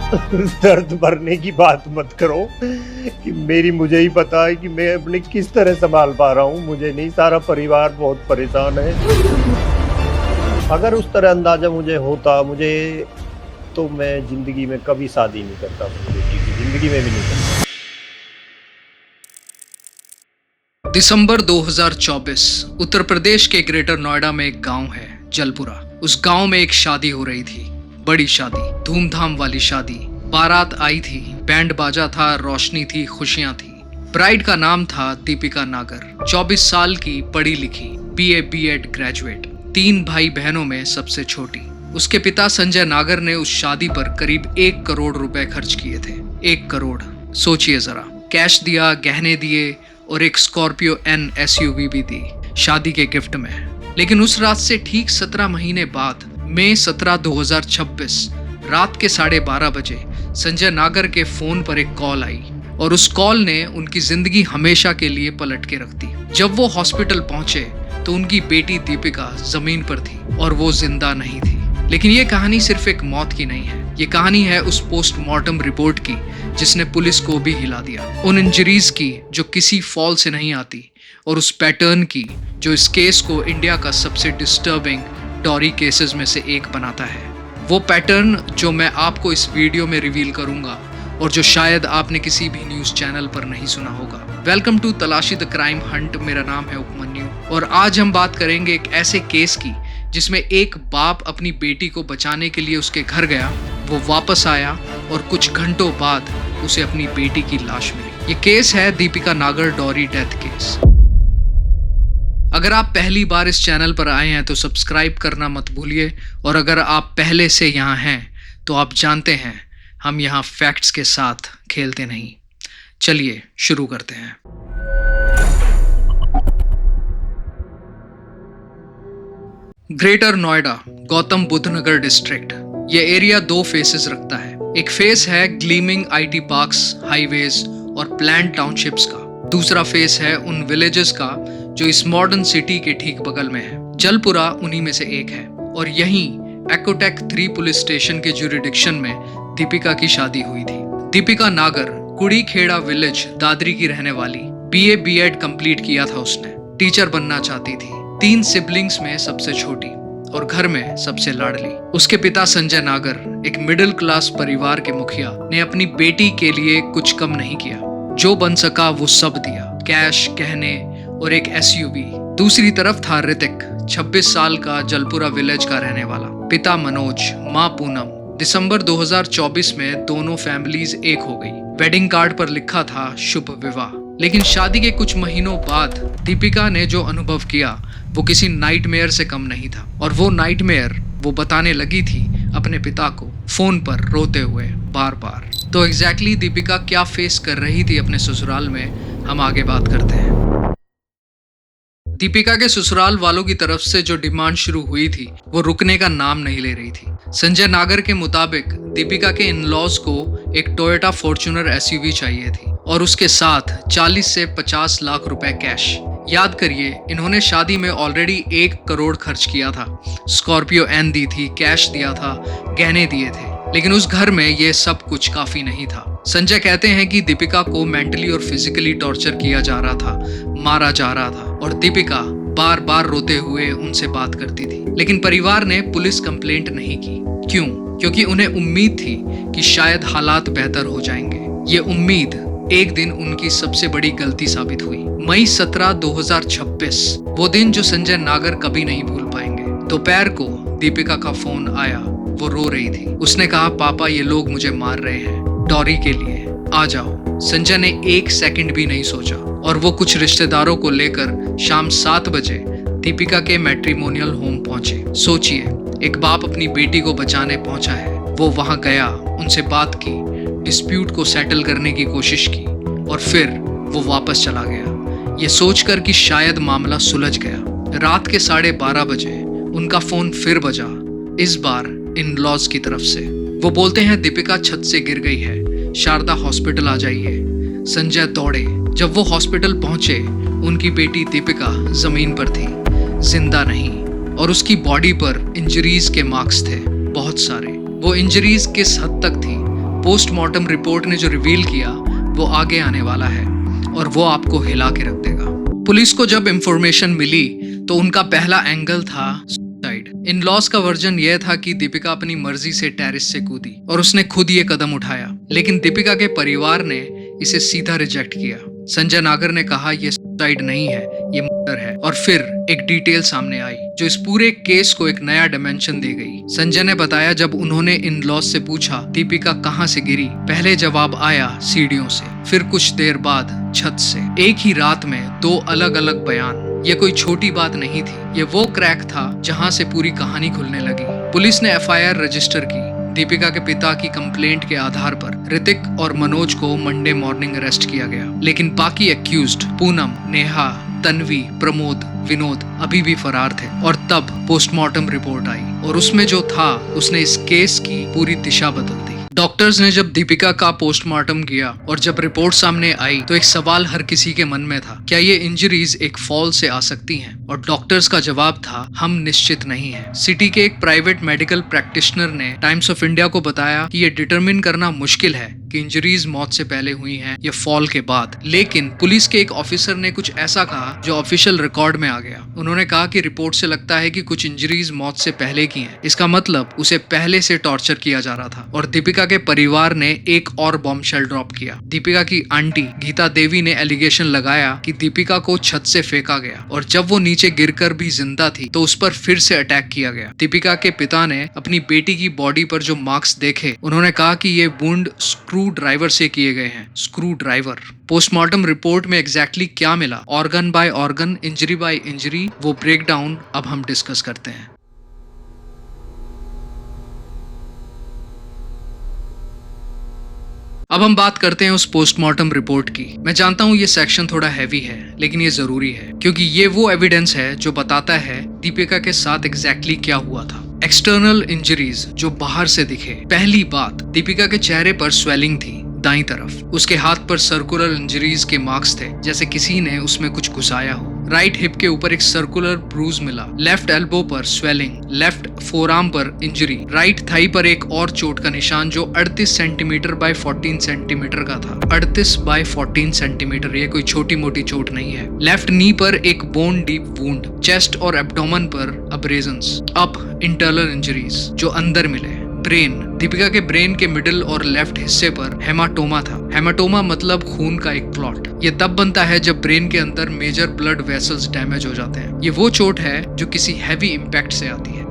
दर्द भरने की बात मत करो कि मुझे ही पता है कि मैं अपने किस तरह संभाल पा रहा हूँ। मुझे नहीं, सारा परिवार बहुत परेशान है। अगर उस तरह अंदाजा मुझे होता तो मैं जिंदगी में कभी शादी नहीं करता, अपनी बेटी की जिंदगी में भी नहीं करता। दिसंबर 2024 उत्तर प्रदेश के ग्रेटर नोएडा में एक गांव है जलपुरा। उस गांव में एक शादी हो रही थी, बड़ी शादी, धूमधाम वाली शादी। बारात आई थी, बैंड बाजा था, रोशनी थी, खुशियां थी। ब्राइड का नाम था दीपिका नागर, 24 साल की, पढ़ी लिखी, बीए बीएड ग्रेजुएट, 3 भाई बहनों में सबसे छोटी। उसके पिता संजय नागर ने उस शादी पर करीब 1 करोड़ रुपए खर्च किए थे। 1 करोड़, सोचिए जरा। कैश दिया, गहने दिए और एक स्कॉर्पियो एन SUV भी दी शादी के गिफ्ट में। लेकिन उस रात से ठीक 17 महीने बाद, मई 17, 2026 रात के 12:30 बजे संजय नागर के फोन पर एक कॉल आई और उस कॉल ने उनकी जिंदगी हमेशा के लिए पलट के रख दी। जब वो हॉस्पिटल पहुंचे तो उनकी बेटी दीपिका जमीन पर थी और वो जिंदा नहीं थी। लेकिन ये कहानी सिर्फ एक मौत की नहीं है, ये कहानी है उस पोस्टमार्टम रिपोर्ट की जिसने पुलिस को भी हिला दिया, उन इंजरीज की जो किसी फॉल से नहीं आती, और उस पैटर्न की जो इस केस को इंडिया का सबसे डिस्टर्बिंग डॉरी केसेस में से एक बनाता है। वो पैटर्न जो मैं आपको इस वीडियो में रिवील करूंगा और जो शायद आपने किसी भी न्यूज चैनल पर नहीं सुना होगा। वेलकम टू तलाशी द क्राइम हंट। मेरा नाम है उपमन्यु और आज हम बात करेंगे एक ऐसे केस की जिसमें एक बाप अपनी बेटी को बचाने के लिए उसके घर गया, वो वापस आया और कुछ घंटों बाद उसे अपनी बेटी की लाश मिली। ये केस है दीपिका नागर डॉरी डेथ केस। अगर आप पहली बार इस चैनल पर आए हैं तो सब्सक्राइब करना मत भूलिए, और अगर आप पहले से यहाँ हैं तो आप जानते हैं हम यहाँ फैक्ट्स के साथ खेलते नहीं। चलिए शुरू करते हैं। ग्रेटर नोएडा, गौतम बुद्ध नगर डिस्ट्रिक्ट। ये एरिया 2 फेसेस रखता है। एक फेस है ग्लीमिंग IT पार्क्स, हाईवेज और प्लान्ड टाउनशिप्स का। दूसरा फेस है उन विलेजेस का जो इस मॉडर्न सिटी के ठीक बगल में है। जलपुरा उन्हीं में से एक है और यहीं एकोटेक 3 पुलिस स्टेशन के ज्यूरिडिक्शन में दीपिका की शादी हुई थी। दीपिका नागर कुड़ी खेड़ा विलेज, दादरी की रहने वाली, BA BEd कंप्लीट किया था उसने, टीचर बनना चाहती थी। 3 सिबलिंग्स में सबसे छोटी और घर में सबसे लाडली। उसके पिता संजय नागर, एक मिडिल क्लास परिवार के मुखिया, ने अपनी बेटी के लिए कुछ कम नहीं किया। जो बन सका वो सब दिया, कैश, गहने और एक SUV। दूसरी तरफ था ऋतिक, 26 साल का, जलपुरा विलेज का रहने वाला। पिता मनोज, माँ पूनम। दिसंबर 2024 में दोनों फैमिलीज एक हो गई। वेडिंग कार्ड पर लिखा था शुभ विवाह। लेकिन शादी के कुछ महीनों बाद दीपिका ने जो अनुभव किया वो किसी नाइटमेयर से कम नहीं था, और वो नाइटमेयर वो बताने लगी थी अपने पिता को फोन पर रोते हुए बार बार। तो एग्जैक्टली दीपिका क्या फेस कर रही थी अपने ससुराल में, हम आगे बात करते हैं। दीपिका के ससुराल वालों की तरफ से जो डिमांड शुरू हुई थी वो रुकने का नाम नहीं ले रही थी। संजय नागर के मुताबिक दीपिका के इन-लॉज को एक टोयोटा फॉर्च्यूनर SUV चाहिए थी और उसके साथ 40 से 50 लाख रुपए कैश। याद करिए, इन्होंने शादी में ऑलरेडी 1 करोड़ खर्च किया था, स्कॉर्पियो एन दी थी, कैश दिया था, गहने दिए थे। लेकिन उस घर में ये सब कुछ काफी नहीं था। संजय कहते हैं कि दीपिका को मेंटली और फिजिकली टॉर्चर किया जा रहा था, मारा जा रहा था, और दीपिका बार बार रोते हुए उनसे बात करती थी। लेकिन परिवार ने पुलिस कंप्लेंट नहीं की। क्यों? क्योंकि उन्हें उम्मीद थी कि शायद हालात बेहतर हो जाएंगे। ये उम्मीद एक दिन उनकी सबसे बड़ी गलती साबित हुई। मई 17, 2026, वो दिन जो संजय नागर कभी नहीं भूल पाएंगे। दोपहर को दीपिका का फोन आया, वो रो रही थी। उसने कहा, पापा ये लोग मुझे मार रहे हैं, डॉरी के लिए आ जाओ। संजय ने 1 सेकंड भी नहीं सोचा और वो कुछ रिश्तेदारों को लेकर शाम 7 बजे दीपिका के मैट्रिमोनियल होम पहुंचे। सोचिए, एक बाप अपनी बेटी को बचाने पहुंचा है। वो वहां गया, उनसे बात की, डिस्प्यूट को सेटल करने की कोशिश की और फिर वो वापस चला गया, ये सोचकर कि शायद मामला सुलझ गया। रात के 12:30 बजे उनका फोन फिर बजा, इस बार इन-लॉज की तरफ से। वो बोलते हैं दीपिका छत से गिर गई है, शारदा हॉस्पिटल आ जाइए। संजय दौड़े। जब वो हॉस्पिटल पहुंचे, उनकी बेटी दीपिका जमीन पर थी, जिंदा नहीं, और उसकी बॉडी पर इंजरीज के मार्क्स थे, बहुत सारे। वो इंजरीज किस हद तक थी पोस्टमार्टम रिपोर्ट ने जो रिवील किया वो आगे आने वाला है और वो आपको हिला के रख देगा। पुलिस को जब इंफॉर्मेशन मिली तो उनका पहला एंगल था सुसाइड। इन लॉस का वर्जन यह था कि दीपिका अपनी मर्जी से टेरेस से कूदी और उसने खुद ये कदम उठाया, लेकिन दीपिका के परिवार ने इसे सीधा रिजेक्ट किया। संजय नागर ने कहा यह सुसाइड नहीं है, ये मर्डर है। और फिर एक डिटेल सामने आई जो इस पूरे केस को एक नया डायमेंशन दे गई। संजय ने बताया जब उन्होंने इन लॉस से पूछा दीपिका कहां से गिरी, पहले जवाब आया सीढ़ियों से, फिर कुछ देर बाद छत से। एक ही रात में 2 अलग अलग बयान। ये कोई छोटी बात नहीं थी, ये वो क्रैक था जहां से पूरी कहानी खुलने लगी। पुलिस ने FIR रजिस्टर की। दीपिका के पिता की कंप्लेंट के आधार पर ऋतिक और मनोज को मंडे मॉर्निंग अरेस्ट किया गया, लेकिन बाकी एक्यूज्ड पूनम, नेहा, तन्वी, प्रमोद, विनोद अभी भी फरार थे। और तब पोस्टमार्टम रिपोर्ट आई और उसमें जो था उसने इस केस की पूरी दिशा बदल दी। डॉक्टर्स ने जब दीपिका का पोस्टमार्टम किया और जब रिपोर्ट सामने आई तो एक सवाल हर किसी के मन में था, क्या ये इंजरीज एक फॉल से आ सकती हैं? और डॉक्टर्स का जवाब था हम निश्चित नहीं हैं। सिटी के एक प्राइवेट मेडिकल प्रैक्टिशनर ने टाइम्स ऑफ इंडिया को बताया कि ये डिटरमिन करना मुश्किल है कि इंजरीज मौत से पहले हुई हैं या फॉल के बाद, लेकिन पुलिस के एक ऑफिसर ने कुछ ऐसा कहा जो ऑफिशियल रिकॉर्ड में आ गया। उन्होंने कहा कि रिपोर्ट से लगता है कि कुछ इंजरीज मौत से पहले की हैं। इसका मतलब उसे पहले से टॉर्चर किया जा रहा था। और दीपिका के परिवार ने एक और बॉम्बशेल ड्रॉप किया। दीपिका की आंटी गीता देवी ने एलिगेशन लगाया कि दीपिका को छत से फेंका गया और जब वो नीचे गिरकर भी जिंदा थी तो उस पर फिर से अटैक किया गया। दीपिका के पिता ने अपनी बेटी की बॉडी पर जो मार्क्स देखे, उन्होंने कहा कि ये वुंड स्क्रू ड्राइवर से किए गए हैं। Screwdriver. पोस्टमार्टम रिपोर्ट में एग्जैक्टली क्या मिला, organ by organ, injury by injury, वो ब्रेकडाउन अब हम डिस्कस करते हैं। अब हम बात करते हैं उस पोस्टमार्टम रिपोर्ट की। मैं जानता हूँ ये सेक्शन थोड़ा हैवी है, लेकिन ये जरूरी है क्योंकि ये वो एविडेंस है जो बताता है दीपिका के साथ एग्जैक्टली क्या हुआ था। एक्सटर्नल इंजरीज जो बाहर से दिखे। पहली बात, दीपिका के चेहरे पर स्वेलिंग थी दाईं तरफ। उसके हाथ पर सर्कुलर इंजरीज के मार्क्स थे, जैसे किसी ने उसमें कुछ घुसाया हो। राइट हिप के ऊपर एक सर्कुलर ब्रूज मिला। लेफ्ट एल्बो पर स्वेलिंग, लेफ्ट फोरआर्म पर इंजरी, राइट थाई पर एक और चोट का निशान जो 38 सेंटीमीटर बाय 14 सेंटीमीटर का था। 38 बाय 14 सेंटीमीटर, ये कोई छोटी मोटी चोट नहीं है। लेफ्ट नी पर एक बोन डीप वुंड, चेस्ट और एब्डोमेन पर अब्रेजन्स। अब इंटरनल इंजरीज जो अंदर मिले। ब्रेन, दीपिका के ब्रेन के मिडिल और लेफ्ट हिस्से पर हेमाटोमा था। हेमाटोमा मतलब खून का एक क्लॉट। ये तब बनता है जब ब्रेन के अंदर मेजर ब्लड वेसल्स डैमेज हो जाते हैं। ये वो चोट है जो किसी हैवी इंपैक्ट से आती है।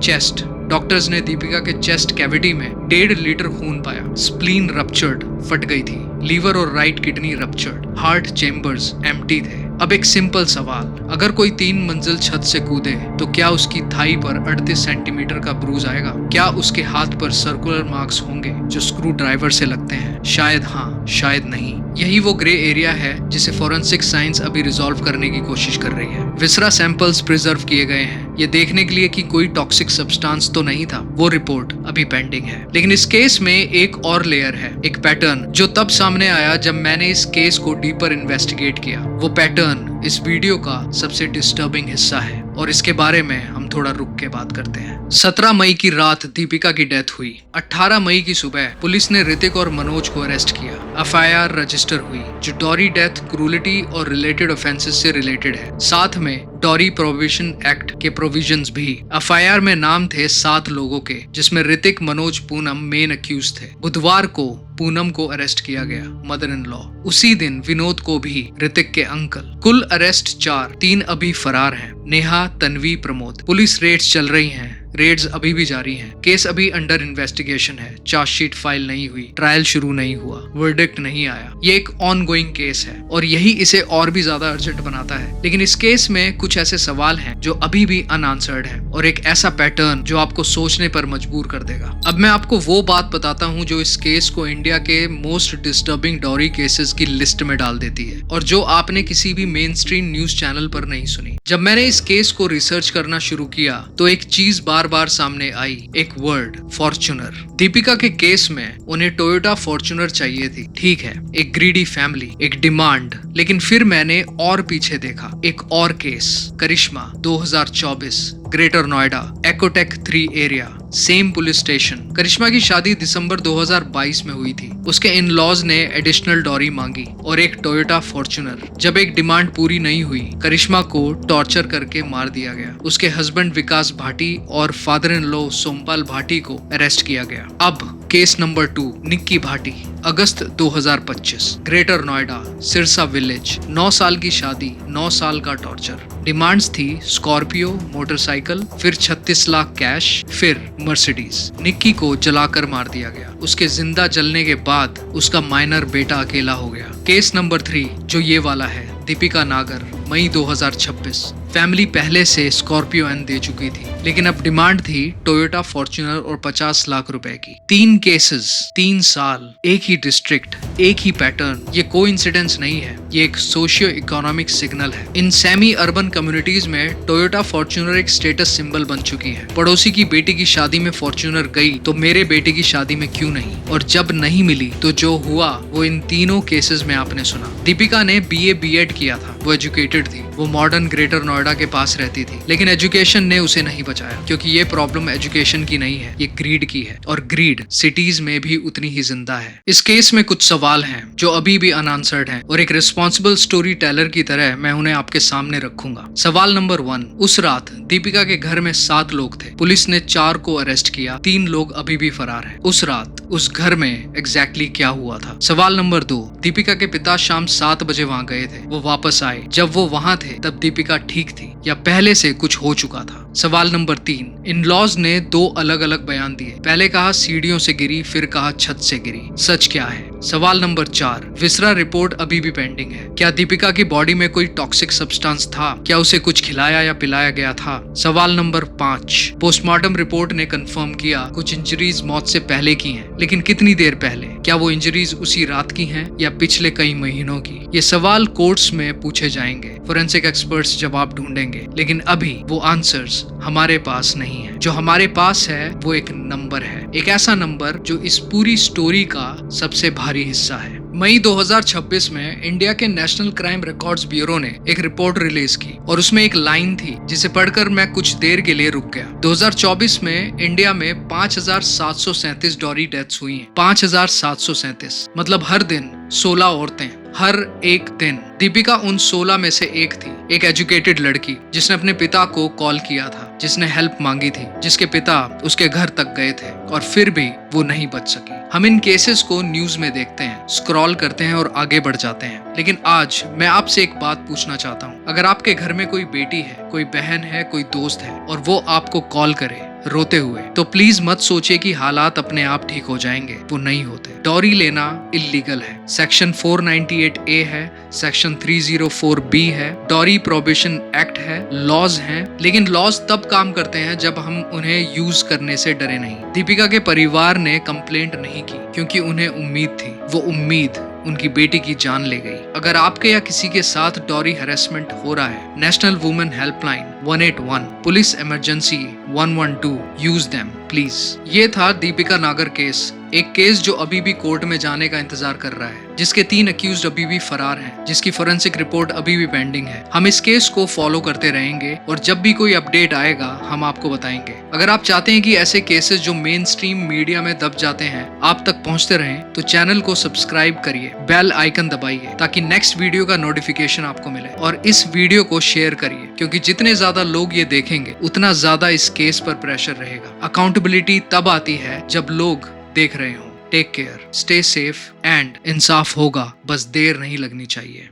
चेस्ट, डॉक्टर्स ने दीपिका के चेस्ट कैविटी में 1.5 लीटर खून पाया। स्प्लीन रप्चर्ड, फट गई थी। लीवर और right kidney ruptured. Heart chambers empty थे। अब एक सिंपल सवाल, अगर कोई 3 मंजिल छत से कूदे तो क्या उसकी थाई पर 38 सेंटीमीटर का ब्रूज आएगा? क्या उसके हाथ पर सर्कुलर मार्क्स होंगे जो स्क्रू ड्राइवर से लगते हैं? शायद हाँ, शायद नहीं। यही वो ग्रे एरिया है जिसे फॉरेंसिक साइंस अभी रिजॉल्व करने की कोशिश कर रही है। विसरा सैंपल्स प्रिजर्व किए गए हैं ये देखने के लिए कि कोई टॉक्सिक सब्सटेंस तो नहीं था। वो रिपोर्ट अभी पेंडिंग है। लेकिन इस केस में एक और लेयर है, एक पैटर्न जो तब सामने आया जब मैंने इस केस को डीपर इन्वेस्टिगेट किया। वो पैटर्न इस वीडियो का सबसे डिस्टर्बिंग हिस्सा है और इसके बारे में हम थोड़ा रुक के बात करते हैं। 17 मई की रात दीपिका की डेथ हुई। 18 मई की सुबह पुलिस ने ऋतिक और मनोज को अरेस्ट किया। FIR रजिस्टर हुई जो डॉरी डेथ, क्रूलिटी और रिलेटेड ऑफेंसेस से रिलेटेड है। साथ में डॉरी प्रोविजन एक्ट के प्रोविजंस भी। FIR में नाम थे 7 लोगों के, जिसमें ऋतिक, मनोज, पूनम मेन अक्यूज थे। बुधवार को पूनम को अरेस्ट किया गया, मदर इन लॉ। उसी दिन विनोद को भी, ऋतिक के अंकल। कुल अरेस्ट 4, 3 अभी फरार हैं, नेहा, तन्वी, प्रमोद। पुलिस रेड्स चल रही हैं, रेड्स अभी भी जारी हैं। केस अभी अंडर इन्वेस्टिगेशन है। चार्जशीट फाइल नहीं हुई, ट्रायल शुरू नहीं हुआ, वर्डिक्ट नहीं आया। ये एक ऑनगोइंग केस है और यही इसे और भी ज्यादा अर्जेंट बनाता है। लेकिन इस केस में कुछ ऐसे सवाल हैं जो अभी भी अनआंसर्ड हैं और एक ऐसा पैटर्न जो आपको सोचने पर मजबूर कर देगा। अब मैं आपको वो बात बताता हूँ जो इस केस को इंडिया के मोस्ट डिस्टर्बिंग डॉरी केसेस की लिस्ट में डाल देती है और जो आपने किसी भी मेन स्ट्रीम न्यूज चैनल पर नहीं सुनी। जब मैंने इस केस को रिसर्च करना शुरू किया तो एक चीज बार बार सामने आई, एक वर्ड, फॉर्च्यूनर। दीपिका के केस में उन्हें टोयोटा फॉर्च्यूनर चाहिए थी, ठीक है, एक ग्रीडी फैमिली, एक डिमांड। लेकिन फिर मैंने और पीछे देखा, एक और case, Karishma 2024, Greater Noida, Ecotech 3 area, same police station. Karishma की शादी दिसंबर 2022 में हुई थी। उसके इन लॉज ने एडिशनल डॉरी मांगी और एक टोयोटा फॉर्च्यूनर। जब एक डिमांड पूरी नहीं हुई, करिश्मा को टॉर्चर करके मार दिया गया। उसके हस्बैंड विकास भाटी और father in law Sompal Bhati को अरेस्ट किया गया। अब केस नंबर 2, निक्की भाटी। अगस्त 2025, ग्रेटर नोएडा, सिरसा विलेज। 9 साल की शादी, 9 साल का टॉर्चर। डिमांड्स थी स्कॉर्पियो, मोटरसाइकिल, फिर 36 लाख कैश, फिर मर्सिडीज। निक्की को जलाकर मार दिया गया। उसके जिंदा जलने के बाद उसका माइनर बेटा अकेला हो गया। केस नंबर 3 जो ये वाला है, दीपिका नागर, मई 2026। फैमिली पहले से स्कॉर्पियो एन दे चुकी थी, लेकिन अब डिमांड थी टोयोटा फॉर्च्यूनर और 50 लाख रुपए की। 3 केसेस, 3 साल, एक ही डिस्ट्रिक्ट, एक ही पैटर्न। ये कोइंसिडेंस नहीं है, ये एक सोशियो इकोनॉमिक सिग्नल है। इन सेमी अर्बन कम्युनिटीज में टोयोटा फॉर्च्यूनर एक स्टेटस सिंबल बन चुकी है। पड़ोसी की बेटी की शादी में फॉर्च्यूनर गई तो मेरे बेटे की शादी में क्यों नहीं? और जब नहीं मिली तो जो हुआ वो इन तीनों केसेस में आपने सुना। दीपिका ने BA B.Ed किया था, वो एजुकेटेड थी, वो मॉडर्न ग्रेटर नोएडा के पास रहती थी, लेकिन एजुकेशन ने उसे नहीं बचाया, क्योंकि ये प्रॉब्लम एजुकेशन की नहीं है, ये ग्रीड की है, और ग्रीड सिटीज में भी उतनी ही जिंदा है। इस केस में कुछ सवाल हैं जो अभी भी अनआंसर्ड हैं, और एक रिस्पॉन्सिबल स्टोरी टेलर की तरह मैं उन्हें आपके सामने रखूंगा। सवाल नंबर 1, उस रात दीपिका के घर में 7 लोग थे। पुलिस ने 4 को अरेस्ट किया, 3 लोग अभी भी फरार हैं। उस रात उस घर में एग्जैक्टली क्या हुआ था? सवाल नंबर 2, दीपिका के पिता शाम 7 बजे वहां गए थे, वो वापस आए, जब वो वहां थे तब दीपिका ठीक थी या पहले से कुछ हो चुका था? सवाल नंबर 3, इन लॉज ने 2 अलग अलग बयान दिए, पहले कहा सीढ़ियों से गिरी, फिर कहा छत से गिरी। सच क्या है? सवाल नंबर 4, विसरा रिपोर्ट अभी भी पेंडिंग है। क्या दीपिका की बॉडी में कोई टॉक्सिक सब्सटेंस था? क्या उसे कुछ खिलाया या पिलाया गया था? सवाल नंबर 5, पोस्टमार्टम रिपोर्ट ने कंफर्म किया कुछ इंजरीज मौत से पहले की हैं, लेकिन कितनी देर पहले? क्या वो इंजरीज उसी रात की हैं या पिछले कई महीनों की? ये सवाल कोर्ट्स में पूछे जाएंगे, फोरेंसिक एक्सपर्ट्स जवाब ढूंढेंगे, लेकिन अभी वो आंसर्स हमारे पास नहीं है। जो हमारे पास है वो एक नंबर है, एक ऐसा नंबर जो इस पूरी स्टोरी का सबसे भारी हिस्सा है। मई 2026 में इंडिया के नेशनल क्राइम रिकॉर्ड्स ब्यूरो ने एक रिपोर्ट रिलीज की और उसमें एक लाइन थी जिसे पढ़कर मैं कुछ देर के लिए रुक गया। 2024 में इंडिया में 5737 डॉरी डेथ्स हुई हैं। 5737, मतलब हर दिन 16 औरतें, हर एक दिन। दीपिका उन 16 में से एक थी, एक एजुकेटेड लड़की जिसने अपने पिता को कॉल किया था, जिसने हेल्प मांगी थी, जिसके पिता उसके घर तक गए थे और फिर भी वो नहीं बच सकी। हम इन केसेस को न्यूज में देखते हैं, स्क्रॉल करते हैं और आगे बढ़ जाते हैं, लेकिन आज मैं आपसे एक बात पूछना चाहता हूँ। अगर आपके घर में कोई बेटी है, कोई बहन है, कोई दोस्त है और वो आपको कॉल करे रोते हुए, तो प्लीज मत सोचिए कि हालात अपने आप ठीक हो जाएंगे, वो नहीं होते। डॉरी लेना इल्लीगल है, सेक्शन 498A है, सेक्शन 304B है, डॉरी प्रोहिबिशन एक्ट है, लॉज हैं, लेकिन लॉज तब काम करते हैं जब हम उन्हें यूज करने से डरे नहीं। दीपिका के परिवार ने कंप्लेंट नहीं की क्योंकि उन्हें उम्मीद थी, वो उम्मीद उनकी बेटी की जान ले गई। अगर आपके या किसी के साथ डॉरी हैरेसमेंट हो रहा है, national women helpline 181, police emergency 112, use them please. ये था दीपिका नागर केस, एक केस जो अभी भी कोर्ट में जाने का इंतजार कर रहा है, जिसके 3 अक्यूज्ड अभी भी फरार हैं, जिसकी फोरेंसिक रिपोर्ट अभी भी पेंडिंग है। हम इस केस को फॉलो करते रहेंगे और जब भी कोई अपडेट आएगा हम आपको बताएंगे। अगर आप चाहते हैं कि ऐसे केसेस जो मेन स्ट्रीम मीडिया में दब जाते हैं आप तक पहुंचते रहें, तो चैनल को सब्सक्राइब करिए, बेल आइकन दबाइए ताकि नेक्स्ट वीडियो का नोटिफिकेशन आपको मिले, और इस वीडियो को शेयर करिए, क्योंकि जितने ज्यादा लोग ये देखेंगे उतना ज्यादा इस केस पर प्रेशर रहेगा। अकाउंटेबिलिटी तब आती है जब लोग देख रहे हो। Take care, stay safe and इंसाफ होगा, बस देर नहीं लगनी चाहिए।